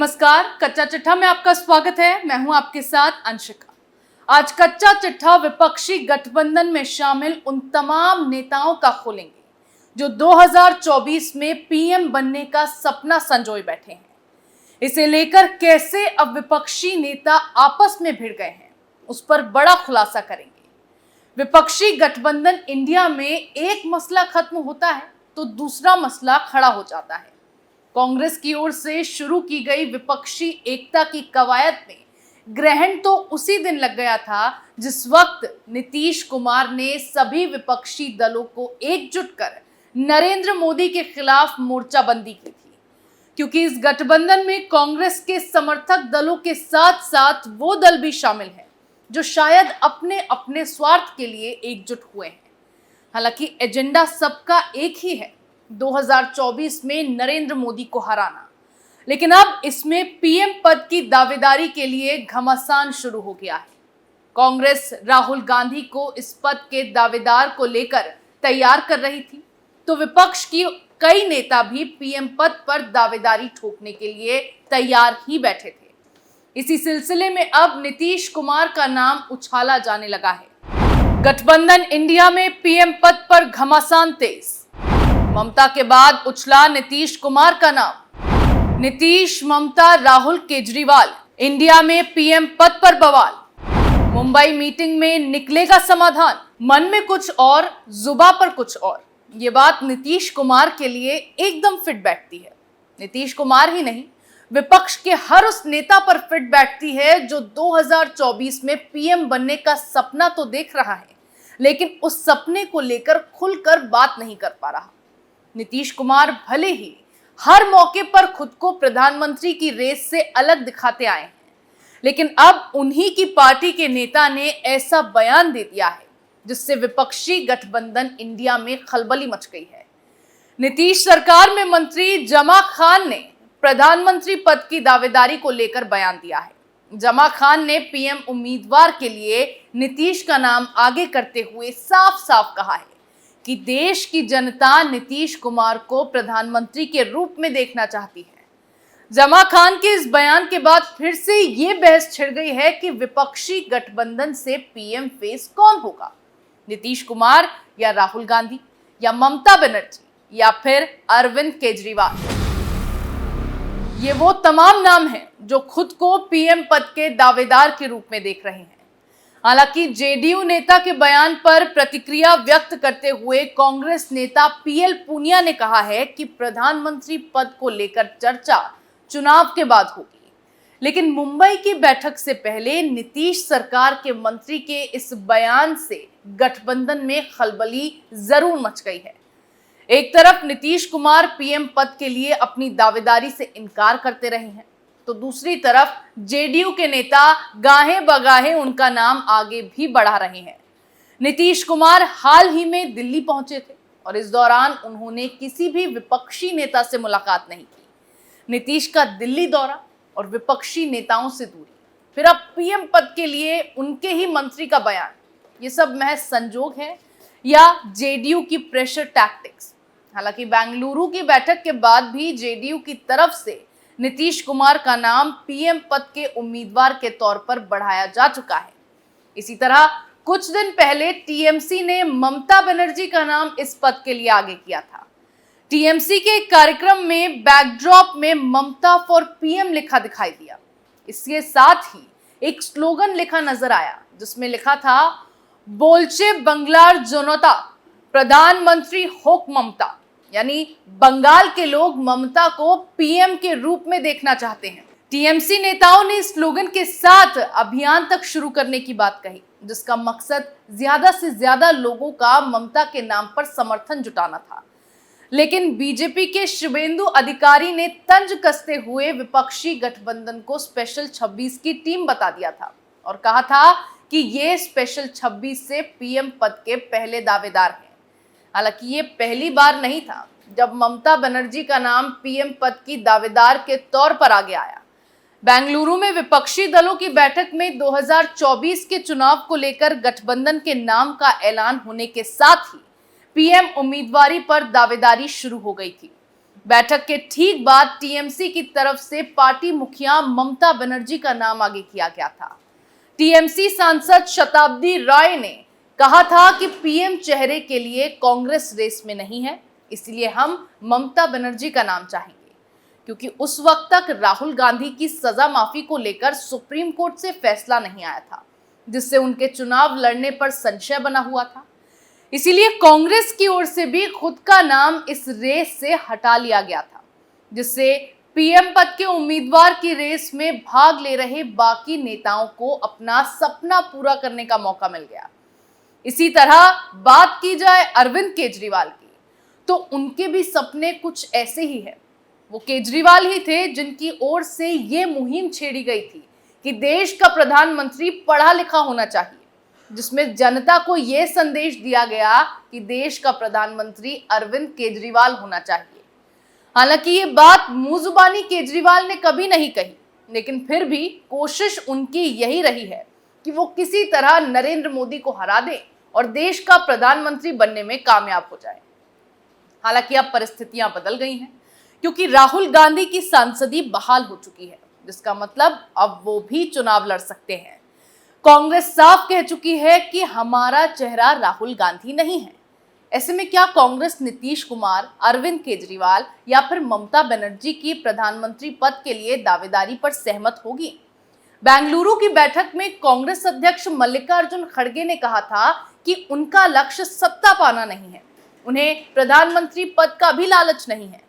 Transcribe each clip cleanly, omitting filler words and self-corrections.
नमस्कार, कच्चा चिट्ठा में आपका स्वागत है। मैं हूं आपके साथ अंशिका। आज कच्चा चिट्ठा विपक्षी गठबंधन में शामिल उन तमाम नेताओं का खोलेंगे जो 2024 में पीएम बनने का सपना संजोए बैठे हैं। इसे लेकर कैसे अब विपक्षी नेता आपस में भिड़ गए हैं, उस पर बड़ा खुलासा करेंगे। विपक्षी गठबंधन इंडिया में एक मसला खत्म होता है तो दूसरा मसला खड़ा हो जाता है। कांग्रेस की ओर से शुरू की गई विपक्षी एकता की कवायद में ग्रहण तो उसी दिन लग गया था जिस वक्त नीतीश कुमार ने सभी विपक्षी दलों को एकजुट कर नरेंद्र मोदी के खिलाफ मोर्चाबंदी की थी, क्योंकि इस गठबंधन में कांग्रेस के समर्थक दलों के साथ साथ वो दल भी शामिल हैं जो शायद अपने अपने स्वार्थ के लिए एकजुट हुए हैं। हालांकि एजेंडा सबका एक ही है, 2024 में नरेंद्र मोदी को हराना। लेकिन अब इसमें पीएम पद की दावेदारी के लिए घमासान शुरू हो गया है। कांग्रेस राहुल गांधी को इस पद के दावेदार को लेकर तैयार कर रही थी, तो विपक्ष की कई नेता भी पीएम पद पर दावेदारी ठोकने के लिए तैयार ही बैठे थे। इसी सिलसिले में अब नीतीश कुमार का नाम उछाला जाने लगा है। गठबंधन इंडिया में पीएम पद पर घमासान तेज। ममता के बाद उछला नीतीश कुमार का नाम। नीतीश, ममता, राहुल, केजरीवाल, इंडिया में पीएम पद पर बवाल। मुंबई मीटिंग में निकलेगा समाधान, मन में कुछ और, जुबा पर कुछ और। ये बात नीतीश कुमार के लिए एकदम फिट बैठती है। नीतीश कुमार ही नहीं, विपक्ष के हर उस नेता पर फिट बैठती है जो 2024 में पीएम बनने का सपना तो देख रहा है, लेकिन उस सपने को लेकर खुलकर बात नहीं कर पा रहा। नीतीश कुमार भले ही हर मौके पर खुद को प्रधानमंत्री की रेस से अलग दिखाते आए हैं, लेकिन अब उन्हीं की पार्टी के नेता ने ऐसा बयान दे दिया है जिससे विपक्षी गठबंधन इंडिया में खलबली मच गई है। नीतीश सरकार में मंत्री जमा खान ने प्रधानमंत्री पद की दावेदारी को लेकर बयान दिया है। जमा खान ने पीएम उम्मीदवार के लिए नीतीश का नाम आगे करते हुए साफ साफ कहा है कि देश की जनता नीतीश कुमार को प्रधानमंत्री के रूप में देखना चाहती है। जमा खान के इस बयान के बाद फिर से ये बहस छिड़ गई है कि विपक्षी गठबंधन से पीएम फेस कौन होगा, नीतीश कुमार या राहुल गांधी या ममता बनर्जी या फिर अरविंद केजरीवाल। ये वो तमाम नाम हैं जो खुद को पीएम पद के दावेदार के रूप में देख रहे हैं। हालांकि जेडीयू नेता के बयान पर प्रतिक्रिया व्यक्त करते हुए कांग्रेस नेता पीएल पूनिया ने कहा है कि प्रधानमंत्री पद को लेकर चर्चा चुनाव के बाद होगी। लेकिन मुंबई की बैठक से पहले नीतीश सरकार के मंत्री के इस बयान से गठबंधन में खलबली जरूर मच गई है। एक तरफ नीतीश कुमार पीएम पद के लिए अपनी दावेदारी से इनकार करते रहे हैं, तो दूसरी तरफ जेडीयू के नेता गाहे बगाहे उनका नाम आगे भी बढ़ा रहे हैं। नीतीश कुमार हाल ही में दिल्ली पहुंचे थे और इस दौरान उन्होंने किसी भी विपक्षी नेता से मुलाकात नहीं की। नीतीश का दिल्ली दौरा और विपक्षी नेताओं से दूरी, फिर अब पीएम पद के लिए उनके ही मंत्री का बयान, ये सब महज संजोग है या जेडीयू की प्रेशर टैक्टिक्स? हालांकि बेंगलुरु की बैठक के बाद भी जेडीयू की तरफ से नीतीश कुमार का नाम पीएम पद के उम्मीदवार के तौर पर बढ़ाया जा चुका है। इसी तरह कुछ दिन पहले टीएमसी ने ममता बनर्जी का नाम इस पद के लिए आगे किया था। टीएमसी के एक कार्यक्रम में बैकड्रॉप में ममता फॉर पीएम लिखा दिखाई दिया। इसके साथ ही एक स्लोगन लिखा नजर आया जिसमें लिखा था, बोलचे बंगलार जनता, प्रधानमंत्री होक ममता। यानी बंगाल के लोग ममता को पीएम के रूप में देखना चाहते हैं। टीएमसी नेताओं ने स्लोगन के साथ अभियान तक शुरू करने की बात कही, जिसका मकसद ज्यादा से ज्यादा लोगों का ममता के नाम पर समर्थन जुटाना था। लेकिन बीजेपी के शुभेंदु अधिकारी ने तंज कसते हुए विपक्षी गठबंधन को स्पेशल 26 की टीम बता दिया था और कहा था कि ये स्पेशल 26 से पीएम पद के पहले दावेदार हैं। हालांकि ये पहली बार नहीं था जब ममता बनर्जी का नाम पीएम पद की दावेदार के तौर पर आगे आया। बेंगलुरु में विपक्षी दलों की बैठक में 2024 के चुनाव को लेकर गठबंधन के नाम का ऐलान होने के साथ ही पीएम उम्मीदवारी पर दावेदारी शुरू हो गई थी। बैठक के ठीक बाद टीएमसी की तरफ से पार्टी मुखिया ममता बनर्जी का नाम आगे किया गया था। टीएमसी सांसद शताब्दी राय ने कहा था कि पीएम चेहरे के लिए कांग्रेस रेस में नहीं है, इसलिए हम ममता बनर्जी का नाम चाहेंगे, क्योंकि उस वक्त तक राहुल गांधी की सजा माफी को लेकर सुप्रीम कोर्ट से फैसला नहीं आया था, जिससे उनके चुनाव लड़ने पर संशय बना हुआ था। इसीलिए कांग्रेस की ओर से भी खुद का नाम इस रेस से हटा लिया गया था, जिससे पीएम पद के उम्मीदवार की रेस में भाग ले रहे बाकी नेताओं को अपना सपना पूरा करने का मौका मिल गया। इसी तरह बात की जाए अरविंद केजरीवाल की, तो उनके भी सपने कुछ ऐसे ही है। वो केजरीवाल ही थे जिनकी ओर से ये मुहिम छेड़ी गई थी कि देश का प्रधानमंत्री पढ़ा लिखा होना चाहिए, जिसमें जनता को यह संदेश दिया गया कि देश का प्रधानमंत्री अरविंद केजरीवाल होना चाहिए। हालांकि ये बात मुंह जुबानी केजरीवाल ने कभी नहीं कही, लेकिन फिर भी कोशिश उनकी यही रही है कि वो किसी तरह नरेंद्र मोदी को हरा दें और देश का प्रधानमंत्री बनने में कामयाब हो जाए। हालांकि अब परिस्थितियां बदल गई हैं, क्योंकि राहुल गांधी की सांसदी बहाल हो चुकी है, जिसका मतलब अब वो भी चुनाव लड़ सकते हैं। कांग्रेस साफ कह चुकी है कि हमारा चेहरा राहुल गांधी नहीं है। ऐसे में क्या कांग्रेस नीतीश कुमार, अरविंद केजरीवाल या फिर ममता बनर्जी की प्रधानमंत्री पद के लिए दावेदारी पर सहमत होगी? बेंगलुरु की बैठक में कांग्रेस अध्यक्ष मल्लिकार्जुन खड़गे ने कहा था कि उनका लक्ष्य सत्ता पाना नहीं है, उन्हें प्रधानमंत्री पद का भी लालच नहीं है।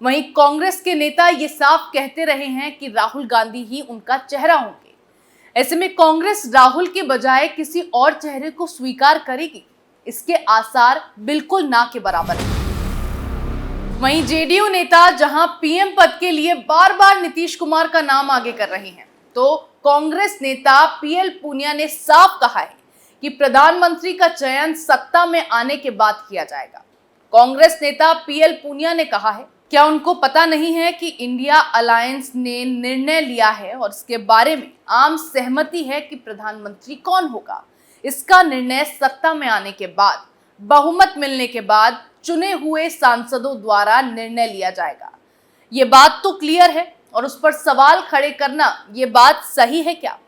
वहीं कांग्रेस के नेता ये साफ कहते रहे हैं कि राहुल गांधी ही उनका चेहरा होंगे। ऐसे में कांग्रेस राहुल के बजाय किसी और चेहरे को स्वीकार करेगी, इसके आसार बिल्कुल ना के बराबर है। वहीं जेडीयू नेता जहां पीएम पद के लिए बार बार नीतीश कुमार का नाम आगे कर रहे हैं, तो कांग्रेस नेता पीएल पूनिया ने साफ कहा है कि प्रधानमंत्री का चयन सत्ता में आने के बाद किया जाएगा। कांग्रेस नेता पीएल पूनिया ने कहा है, क्या उनको पता नहीं है कि इंडिया अलायंस ने निर्णय लिया है और इसके बारे में आम सहमति है कि प्रधानमंत्री कौन होगा? इसका निर्णय सत्ता में आने के बाद, बहुमत मिलने के बाद चुने हुए सांसदों द्वारा निर्णय लिया जाएगा। ये बात तो क्लियर है, और उस पर सवाल खड़े करना ये बात सही है क्या?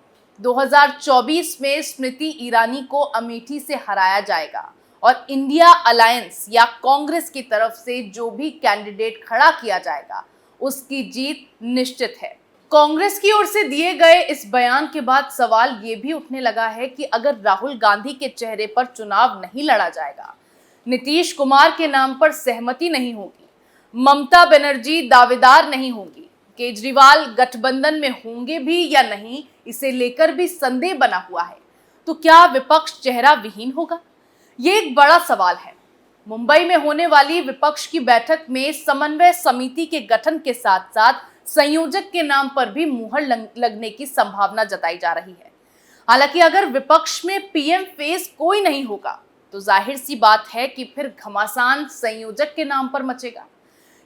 2024 में स्मृति ईरानी को अमेठी से हराया जाएगा और इंडिया अलायंस या कांग्रेस की तरफ से जो भी कैंडिडेट खड़ा किया जाएगा उसकी जीत निश्चित है। कांग्रेस की ओर से दिए गए इस बयान के बाद सवाल ये भी उठने लगा है कि अगर राहुल गांधी के चेहरे पर चुनाव नहीं लड़ा जाएगा, नीतीश कुमार के नाम पर सहमति नहीं होगी, ममता बनर्जी दावेदार नहीं होगी, केजरीवाल गठबंधन में होंगे भी या नहीं, इसे लेकर भी संदेह बना हुआ है, तो क्या विपक्ष चेहरा विहीन होगा? ये एक बड़ा सवाल है। मुंबई में होने वाली विपक्ष की बैठक में समन्वय समिति के गठन के साथ साथ संयोजक के नाम पर भी मुहर लगने की संभावना जताई जा रही है। हालांकि अगर विपक्ष में पीएम फेस कोई नहीं होगा, तो जाहिर सी बात है कि फिर घमासान संयोजक के नाम पर मचेगा,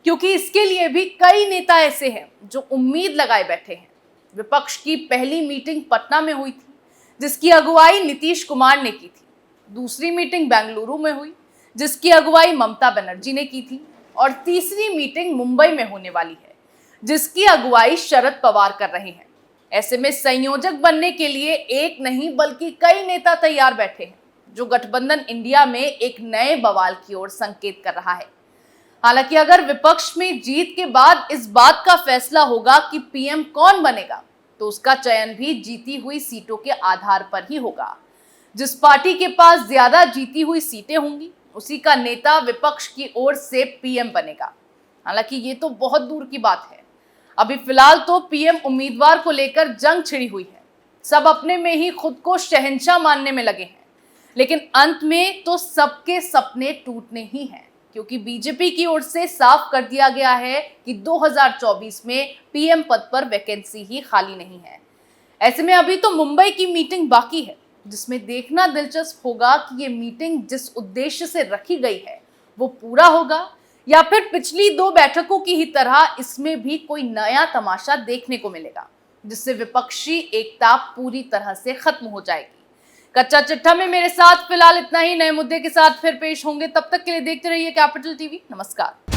क्योंकि इसके लिए भी कई नेता ऐसे हैं जो उम्मीद लगाए बैठे हैं। विपक्ष की पहली मीटिंग पटना में हुई थी, जिसकी अगुवाई नीतीश कुमार ने की थी। दूसरी मीटिंग बेंगलुरु में हुई, जिसकी अगुवाई ममता बनर्जी ने की थी, और तीसरी मीटिंग मुंबई में होने वाली है, जिसकी अगुवाई शरद पवार कर रहे हैं। ऐसे में संयोजक बनने के लिए एक नहीं बल्कि कई नेता तैयार बैठे हैं, जो गठबंधन इंडिया में एक नए बवाल की ओर संकेत कर रहा है। हालांकि अगर विपक्ष में जीत के बाद इस बात का फैसला होगा कि पीएम कौन बनेगा, तो उसका चयन भी जीती हुई सीटों के आधार पर ही होगा। जिस पार्टी के पास ज्यादा जीती हुई सीटें होंगी, उसी का नेता विपक्ष की ओर से पीएम बनेगा। हालांकि ये तो बहुत दूर की बात है। अभी फिलहाल तो पीएम उम्मीदवार को लेकर जंग छिड़ी हुई है। सब अपने में ही खुद को शहंशाह मानने में लगे हैं, लेकिन अंत में तो सबके सपने टूटने ही हैं, क्योंकि बीजेपी की ओर से साफ कर दिया गया है कि 2024 में पीएम पद पर वैकेंसी ही खाली नहीं है। ऐसे में अभी तो मुंबई की मीटिंग बाकी है, जिसमें देखना दिलचस्प होगा कि ये मीटिंग जिस उद्देश्य से रखी गई है वो पूरा होगा, या फिर पिछली 2 बैठकों की ही तरह इसमें भी कोई नया तमाशा देखने को मिलेगा, जिससे विपक्षी एकता पूरी तरह से खत्म हो जाएगी। कच्चा चिट्ठा में मेरे साथ फिलहाल इतना ही। नए मुद्दे के साथ फिर पेश होंगे, तब तक के लिए देखते रहिए कैपिटल टीवी। नमस्कार।